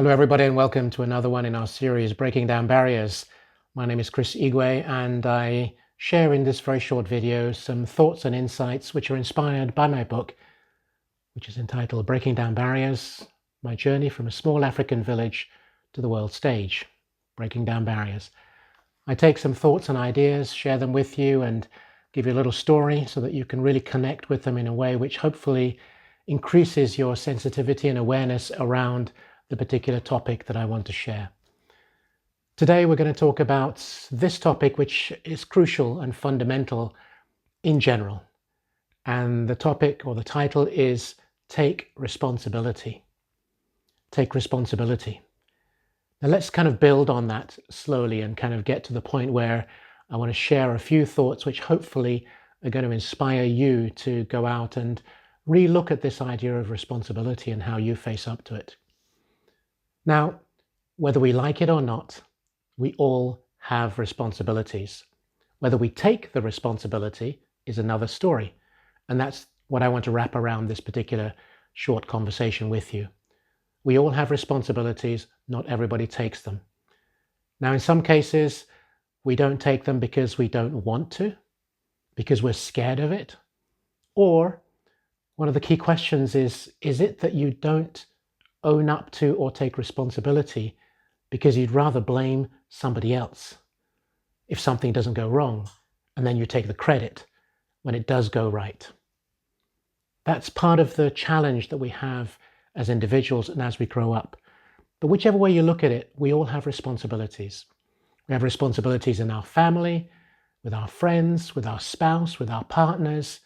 Hello, everybody, and welcome to another one in our series, Breaking Down Barriers. My name is Chris Igwe, and I share in this very short video some thoughts and insights which are inspired by my book, which is entitled Breaking Down Barriers, My Journey from a Small African Village to the World Stage. Breaking Down Barriers. I take some thoughts and ideas, share them with you, and give you a little story so that you can really connect with them in a way which hopefully increases your sensitivity and awareness around the particular topic that I want to share. Today we're going to talk about this topic, which is crucial and fundamental in general. And the topic or the title is Take Responsibility. Take responsibility. Now let's kind of build on that slowly and kind of get to the point where I want to share a few thoughts which hopefully are going to inspire you to go out and re-look at this idea of responsibility and how you face up to it. Now, whether we like it or not, we all have responsibilities. Whether we take the responsibility is another story. And that's what I want to wrap around this particular short conversation with you. We all have responsibilities, not everybody takes them. Now, in some cases, we don't take them because we don't want to, because we're scared of it. Or one of the key questions is it that you don't own up to or take responsibility because you'd rather blame somebody else if something doesn't go wrong, and then you take the credit when it does go right? That's part of the challenge that we have as individuals and as we grow up. But whichever way you look at it, we all have responsibilities. We have responsibilities in our family, with our friends, with our spouse, with our partners,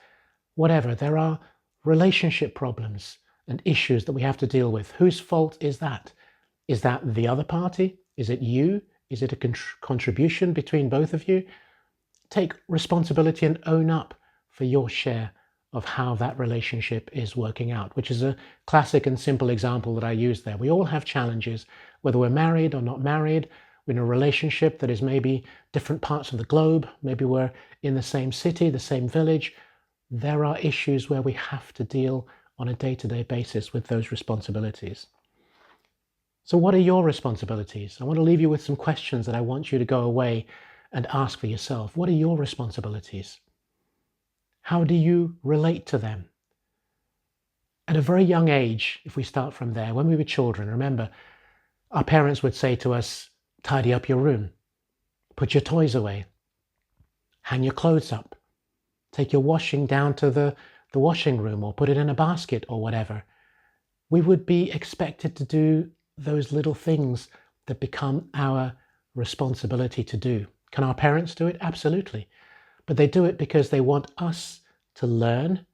whatever. There are relationship problems and issues that we have to deal with. Whose fault is that? Is that the other party? Is it you? Is it a contribution between both of you? Take responsibility and own up for your share of how that relationship is working out, which is a classic and simple example that I use there. We all have challenges, whether we're married or not married. We're in a relationship that is maybe different parts of the globe. Maybe we're in the same city, the same village. There are issues where we have to deal on a day-to-day basis with those responsibilities. So what are your responsibilities? I want to leave you with some questions that I want you to go away and ask for yourself. What are your responsibilities? How do you relate to them? At a very young age, if we start from there, when we were children, remember, our parents would say to us, tidy up your room, put your toys away, hang your clothes up, take your washing down to the washing room or put it in a basket or whatever. We would be expected to do those little things that become our responsibility to do. Can our parents do it? Absolutely. But they do it because they want us to learn,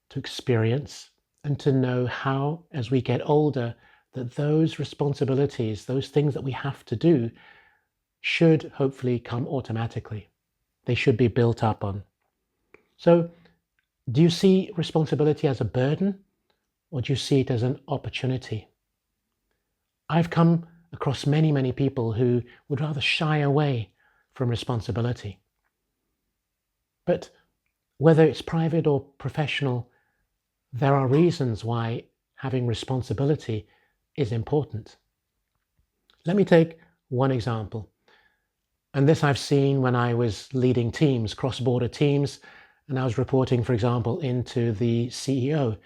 to experience, and to know how, as we get older, that those responsibilities, those things that we have to do, should hopefully come automatically. They should be built up on. So, do you see responsibility as a burden, or do you see it as an opportunity? I've come across many, many people who would rather shy away from responsibility. But whether it's private or professional, there are reasons why having responsibility is important. Let me take one example. And this I've seen when I was leading teams, cross-border teams, and I was reporting, for example, into the CEO.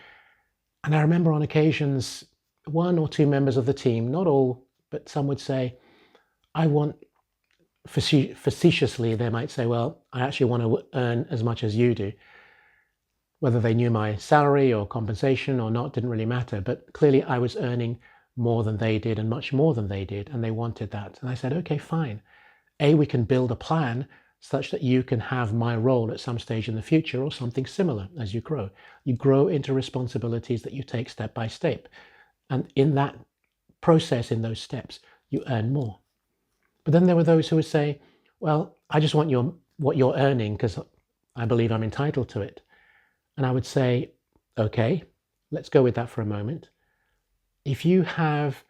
And I remember on occasions, one or two members of the team, not all, but some would say, I want, facetiously, they might say, well, I actually want to earn as much as you do. Whether they knew my salary or compensation or not didn't really matter, but clearly I was earning more than they did and much more than they did, and they wanted that. And I said, okay, fine. We can build a plan such that you can have my role at some stage in the future or something similar as you grow. You grow into responsibilities that you take step by step. And in that process, in those steps, you earn more. But then there were those who would say, well, I just want what you're earning because I believe I'm entitled to it. And I would say, okay, let's go with that for a moment. If you have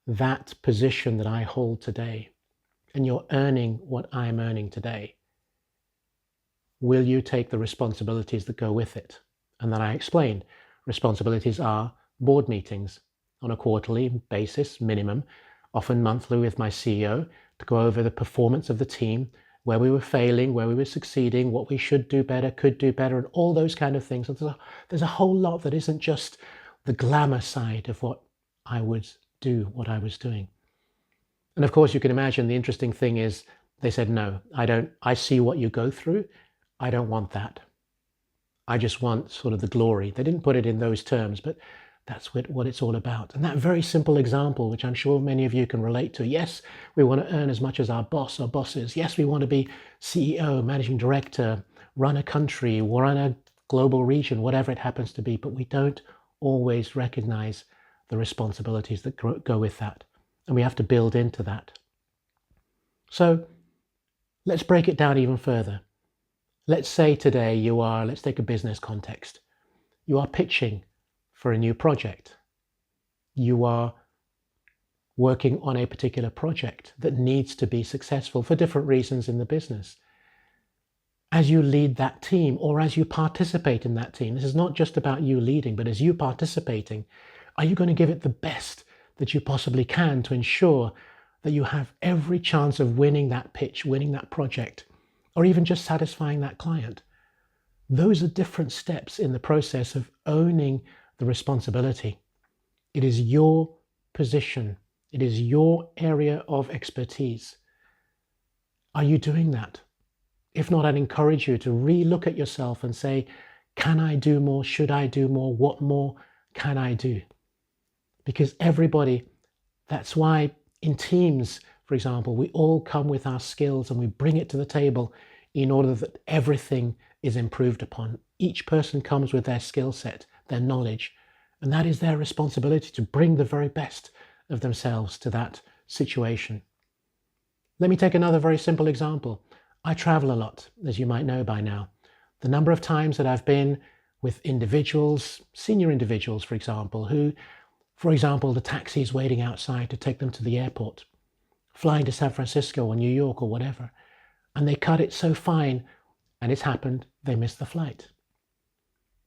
that position that I hold today, and you're earning what I'm earning today, will you take the responsibilities that go with it? And then I explained, responsibilities are board meetings, on a quarterly basis, minimum, often monthly with my CEO, to go over the performance of the team, where we were failing, where we were succeeding, what we should do better, could do better, and all those kind of things. And there's a whole lot that isn't just the glamour side of what I would do, what I was doing. And of course, you can imagine the interesting thing is they said, no, I see what you go through. I don't want that. I just want sort of the glory. They didn't put it in those terms, but that's what it's all about. And that very simple example, which I'm sure many of you can relate to. Yes, we want to earn as much as our boss or bosses. Yes, we want to be CEO, managing director, run a country, run a global region, whatever it happens to be, but we don't always recognize the responsibilities that go with that. And we have to build into that. So let's break it down even further. Let's say today let's take a business context. You are pitching for a new project. You are working on a particular project that needs to be successful for different reasons in the business. As you lead that team, or as you participate in that team, this is not just about you leading, but as you participating, are you going to give it the best that you possibly can to ensure that you have every chance of winning that pitch, winning that project, or even just satisfying that client? Those are different steps in the process of owning the responsibility. It is your position. It is your area of expertise. Are you doing that? If not, I'd encourage you to re-look at yourself and say, can I do more? Should I do more? What more can I do? Because everybody, that's why in teams, for example, we all come with our skills and we bring it to the table in order that everything is improved upon. Each person comes with their skill set, their knowledge, and that is their responsibility to bring the very best of themselves to that situation. Let me take another very simple example. I travel a lot, as you might know by now. The number of times that I've been with individuals, senior individuals, for example, who, for example, the taxi is waiting outside to take them to the airport, flying to San Francisco or New York or whatever, and they cut it so fine, and it's happened, they missed the flight.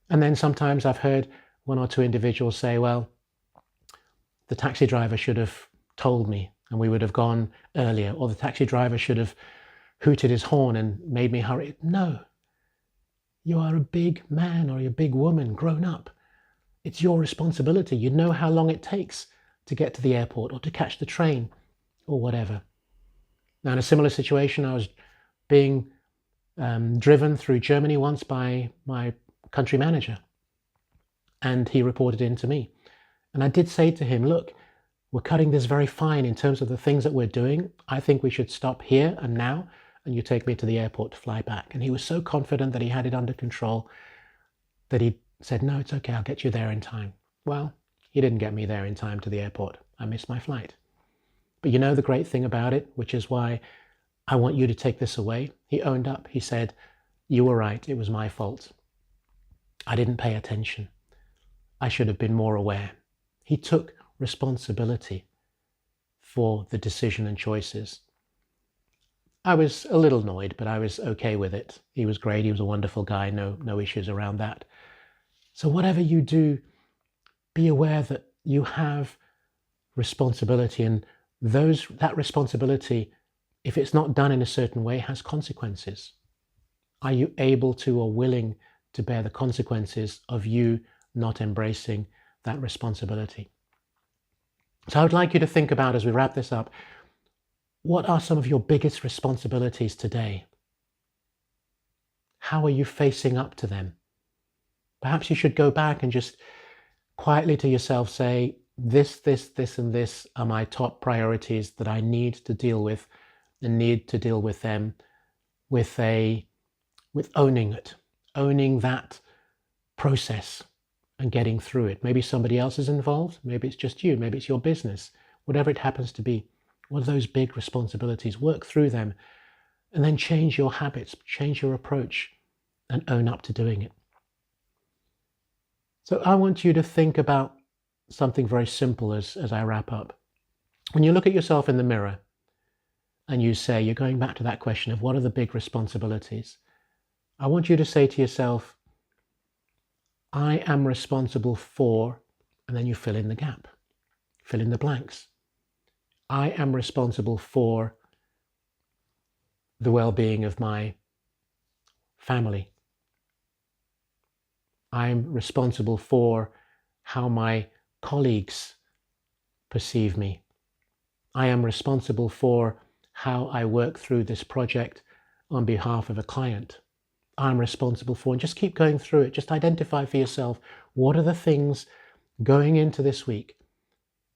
And then sometimes I've heard one or two individuals say, well, the taxi driver should have told me and we would have gone earlier, or the taxi driver should have hooted his horn and made me hurry. No, you are a big man or a big woman, grown up. It's your responsibility. You know how long it takes to get to the airport or to catch the train or whatever. Now, in a similar situation, I was being driven through Germany once by my country manager, and he reported in to me. And I did say to him, look, we're cutting this very fine in terms of the things that we're doing. I think we should stop here and now, and you take me to the airport to fly back. And he was so confident that he had it under control that he said, no, it's okay, I'll get you there in time. Well, he didn't get me there in time to the airport. I missed my flight. But you know the great thing about it, which is why I want you to take this away? He owned up. He said, you were right, it was my fault. I didn't pay attention. I should have been more aware. He took responsibility for the decision and choices. I was a little annoyed, but I was okay with it. He was great. He was a wonderful guy. No issues around that. So whatever you do, be aware that you have responsibility, and that responsibility, if it's not done in a certain way, has consequences. Are you able to or willing to bear the consequences of you not embracing that responsibility? So I would like you to think about, as we wrap this up, what are some of your biggest responsibilities today? How are you facing up to them? Perhaps you should go back and just quietly to yourself say, this, and this are my top priorities that I need to deal with, and need to deal with them with owning it, owning that process and getting through it. Maybe somebody else is involved. Maybe it's just you. Maybe it's your business. Whatever it happens to be, what are those big responsibilities? Work through them and then change your habits, change your approach, and own up to doing it. So I want you to think about something very simple as I wrap up. When you look at yourself in the mirror and you say, you're going back to that question of what are the big responsibilities? I want you to say to yourself, I am responsible for, and then you fill in the gap. fill in the blanks. I am responsible for the well-being of my family. I'm responsible for how my colleagues perceive me. I am responsible for how I work through this project on behalf of a client. I'm responsible for, and just keep going through it. Just identify for yourself, what are the things going into this week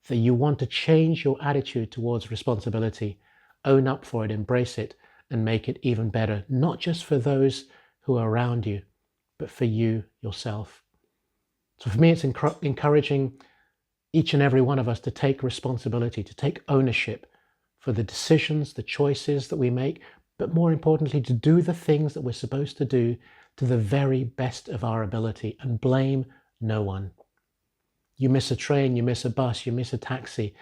that you want to change your attitude towards responsibility, own up for it, embrace it, and make it even better, not just for those who are around you, but for you yourself. So for me, it's encouraging each and every one of us to take responsibility, to take ownership for the decisions, the choices that we make, but more importantly, to do the things that we're supposed to do to the very best of our ability and blame no one. You miss a train, you miss a bus, you miss a taxi,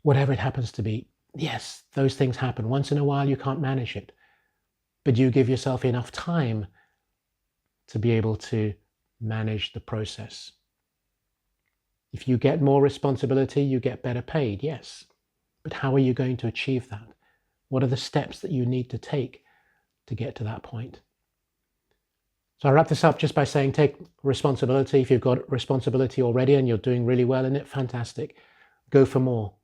whatever it happens to be. Yes, those things happen. Once in a while, you can't manage it, but you give yourself enough time to be able to manage the process. If you get more responsibility, you get better paid, yes. But how are you going to achieve that? What are the steps that you need to take to get to that point? So I wrap this up just by saying, take responsibility. If you've got responsibility already and you're doing really well in it, fantastic. Go for more.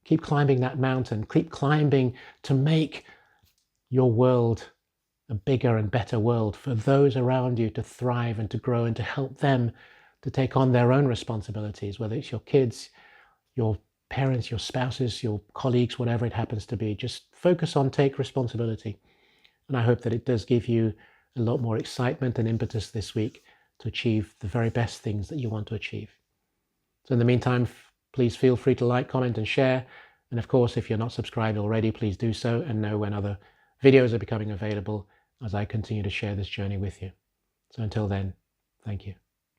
Keep climbing that mountain. Keep climbing to make your world a bigger and better world for those around you to thrive and to grow and to help them to take on their own responsibilities, whether it's your kids, your parents, your spouses, your colleagues, whatever it happens to be. Just focus on take responsibility. And I hope that it does give you a lot more excitement and impetus this week to achieve the very best things that you want to achieve. So in the meantime, please feel free to like, comment, and share. And of course, if you're not subscribed already, please do so and know when other videos are becoming available as I continue to share this journey with you. So until then, thank you.